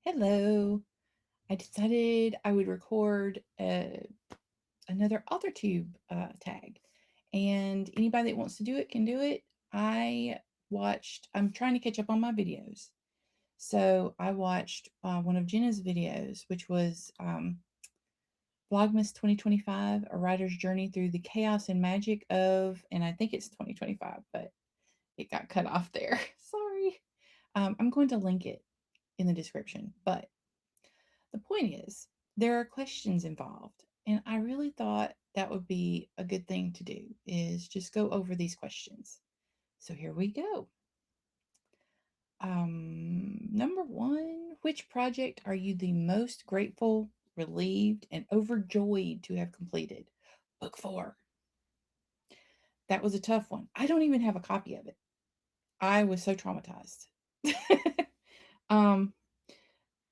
Hello. I decided I would record another Authortube tag, and anybody that wants to do it can do it. I'm trying to catch up on my videos. So I watched one of Jenna's videos, which was Vlogmas 2025, a writer's journey through the chaos and magic of, and I think it's 2025, but it got cut off there. Sorry. I'm going to link it in the description, but the point is, there are questions involved, and I really thought that would be a good thing to do is just go over these questions. So here we go. Number one, which project are you the most grateful, relieved, and overjoyed to have completed? Book 4. That was a tough one. I don't even have a copy of it. I was so traumatized. um,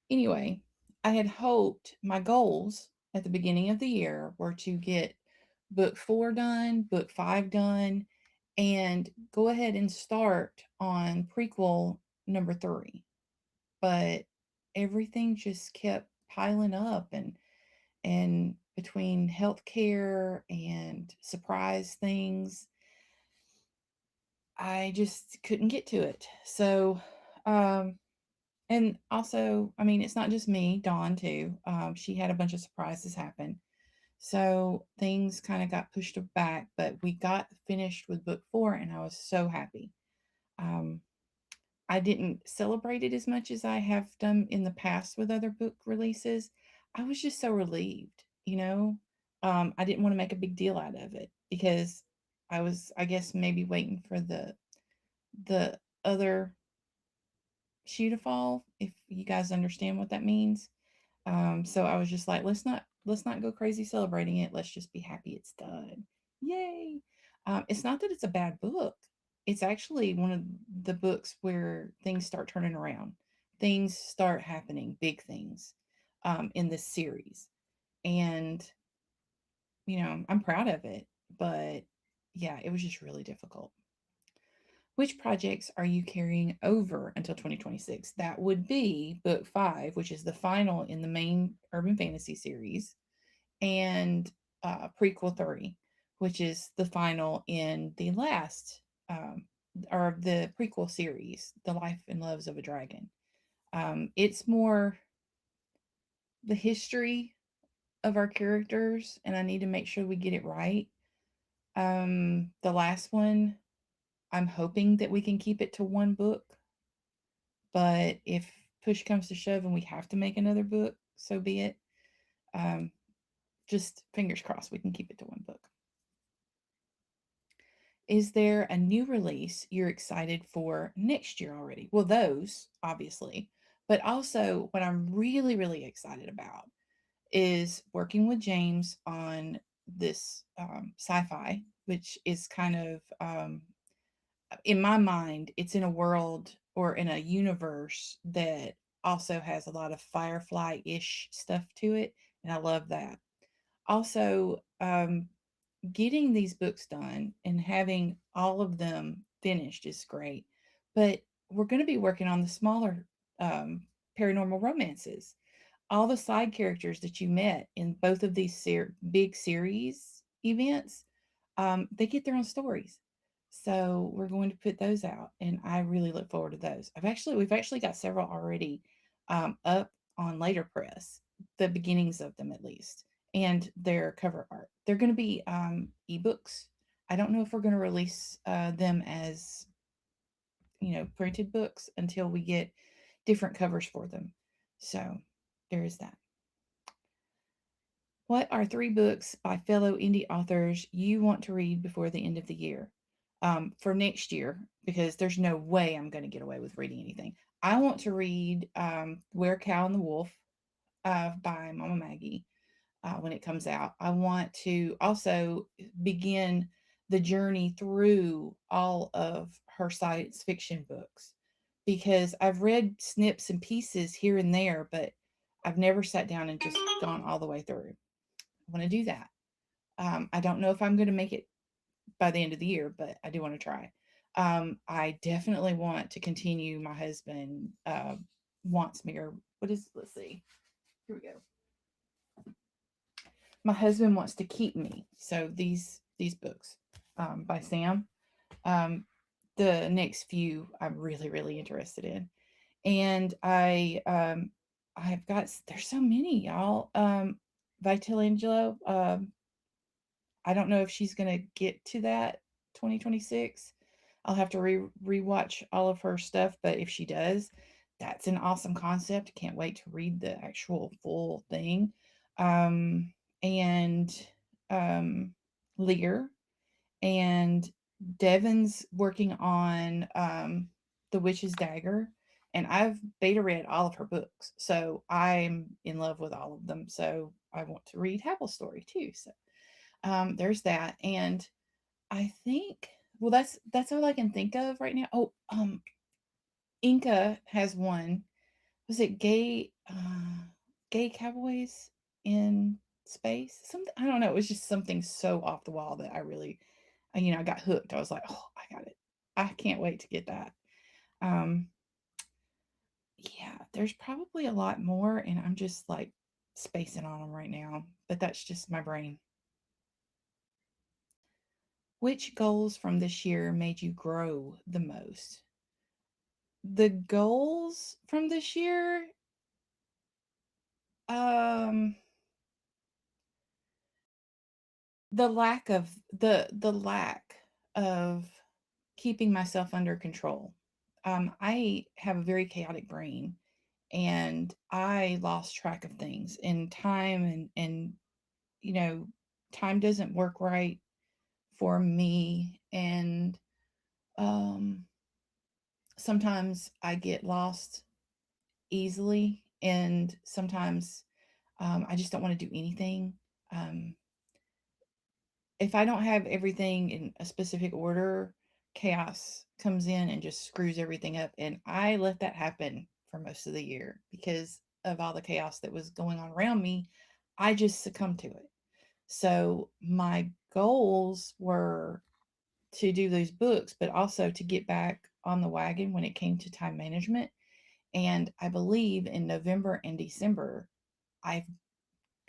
Anyway, I had hoped my goals at the beginning of the year were to get book 4 done, book 5 done, and go ahead and start on prequel number 3. But everything just kept piling up, and between healthcare and surprise things, I just couldn't get to it. So, and also, I mean, it's not just me, Dawn too. She had a bunch of surprises happen. So things kind of got pushed back, but we got finished with book 4 and I was so happy. Um, I didn't celebrate it as much as I have done in the past with other book releases. I was just so relieved, you know. I didn't want to make a big deal out of it because I was, I guess, maybe waiting for the other shoe to fall, if you guys understand what that means. So I was just like, let's not go crazy celebrating it. Let's just be happy it's done. Yay. It's not that it's a bad book. It's actually one of the books where things start turning around. Things start happening, big things, in this series. And, I'm proud of it. But yeah, it was just really difficult. Which projects are you carrying over until 2026? That would be book 5, which is the final in the main urban fantasy series, and prequel 3, which is the final in the last, or the prequel series, The Life and Loves of a Dragon. It's more the history of our characters, and I need to make sure we get it right. The last one, I'm hoping that we can keep it to one book. But if push comes to shove and we have to make another book, so be it. Um, just fingers crossed we can keep it to one book. Is there a new release you're excited for next year already? Well, those, obviously. But also, what I'm really, really excited about is working with James on this sci fi, which is kind of, in my mind, it's in a world or in a universe that also has a lot of Firefly-ish stuff to it, and I love that. Also, getting these books done and having all of them finished is great, but we're going to be working on the smaller paranormal romances. All the side characters that you met in both of these big series events, they get their own stories. So we're going to put those out, and I really look forward to those. We've actually got several already up on Later Press, the beginnings of them at least, and their cover art. They're going to be ebooks. I don't know if we're going to release them as printed books until we get different covers for them. So there is that. What are 3 books by fellow indie authors you want to read before the end of the year? For next year, because there's no way I'm going to get away with reading anything. I want to read Where Cow and the Wolf by Mama Maggie when it comes out. I want to also begin the journey through all of her science fiction books because I've read snips and pieces here and there, but I've never sat down and just gone all the way through. I want to do that. I don't know if I'm going to make it by the end of the year, but I do want to try. I definitely want to continue my husband wants me, or what is, let's see. Here we go. My husband wants to keep me. So these books by Sam. Um, the next few I'm really, really interested in. And I've got, there's so many, y'all. Vitellangelo, I don't know if she's gonna get to that 2026. I'll have to rewatch all of her stuff, but if she does, that's an awesome concept. Can't wait to read the actual full thing. Um, and Lear and Devin's working on The Witch's Dagger, and I've beta read all of her books, so I'm in love with all of them. So I want to read Happel's story too. So there's that, and I think, well, that's all I can think of right now. Oh, Inca has one. Was it gay cowboys in space? Something, I don't know. It was just something so off the wall that I really, I got hooked. I was like, oh, I got it. I can't wait to get that. Um, yeah, there's probably a lot more, and I'm just like spacing on them right now. But that's just my brain. Which goals from this year made you grow the most? The goals from this year, um, the lack of keeping myself under control. I have a very chaotic brain, and I lost track of things in time, and you know, time doesn't work right for me, and um sometimes I get lost easily, and sometimes I just don't want to do anything. Um, if I don't have everything in a specific order, chaos comes in and just screws everything up. And I let that happen for most of the year because of all the chaos that was going on around me. I just succumbed to it. So my goals were to do those books, but also to get back on the wagon when it came to time management. And I believe in November and December, I've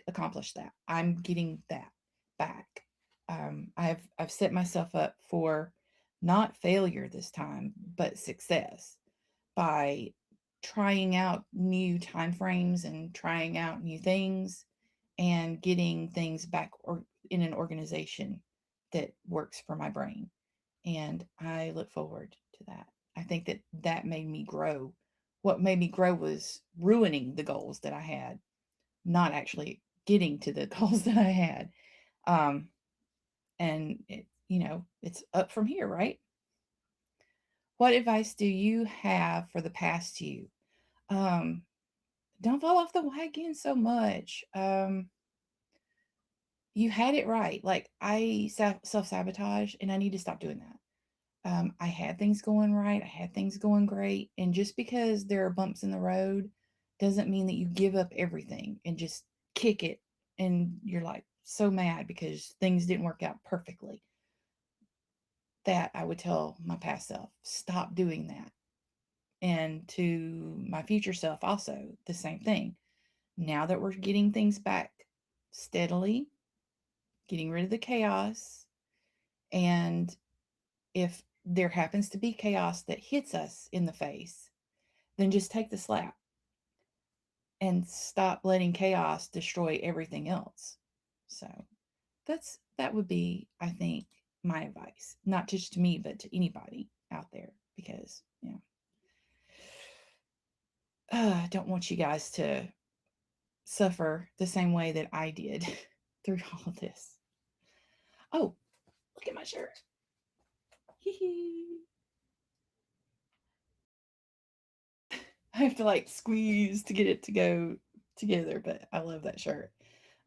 accomplished that. I'm getting that back. I've set myself up for not failure this time, but success by trying out new time frames and trying out new things and getting things back or in an organization that works for my brain. And I look forward to that. I think that that made me grow. What made me grow was ruining the goals that I had, not actually getting to the goals that I had. Um, and it's up from here, right? What advice do you have for the past you? Um, don't fall off the wagon so much. You had it right. Like I self sabotage, and I need to stop doing that. I had things going right. I had things going great. And just because there are bumps in the road doesn't mean that you give up everything and just kick it. And you're like so mad because things didn't work out perfectly. That I would tell my past self, stop doing that. And to my future self, also the same thing. Now that we're getting things back steadily, getting rid of the chaos, and if there happens to be chaos that hits us in the face, then just take the slap and stop letting chaos destroy everything else. So that would be, I think, my advice, not just to me, but to anybody out there, because I don't want you guys to suffer the same way that I did through all of this. Oh, look at my shirt. I have to like squeeze to get it to go together, but I love that shirt.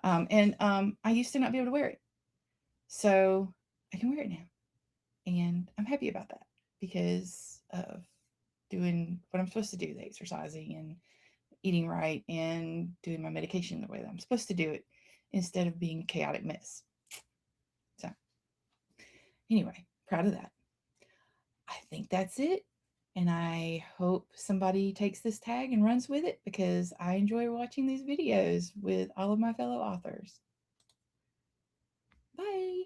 And I used to not be able to wear it. So I can wear it now. And I'm happy about that because of doing what I'm supposed to do, the exercising and eating right and doing my medication the way that I'm supposed to do it instead of being a chaotic mess. So anyway, proud of that. I think that's it. And I hope somebody takes this tag and runs with it because I enjoy watching these videos with all of my fellow authors. Bye.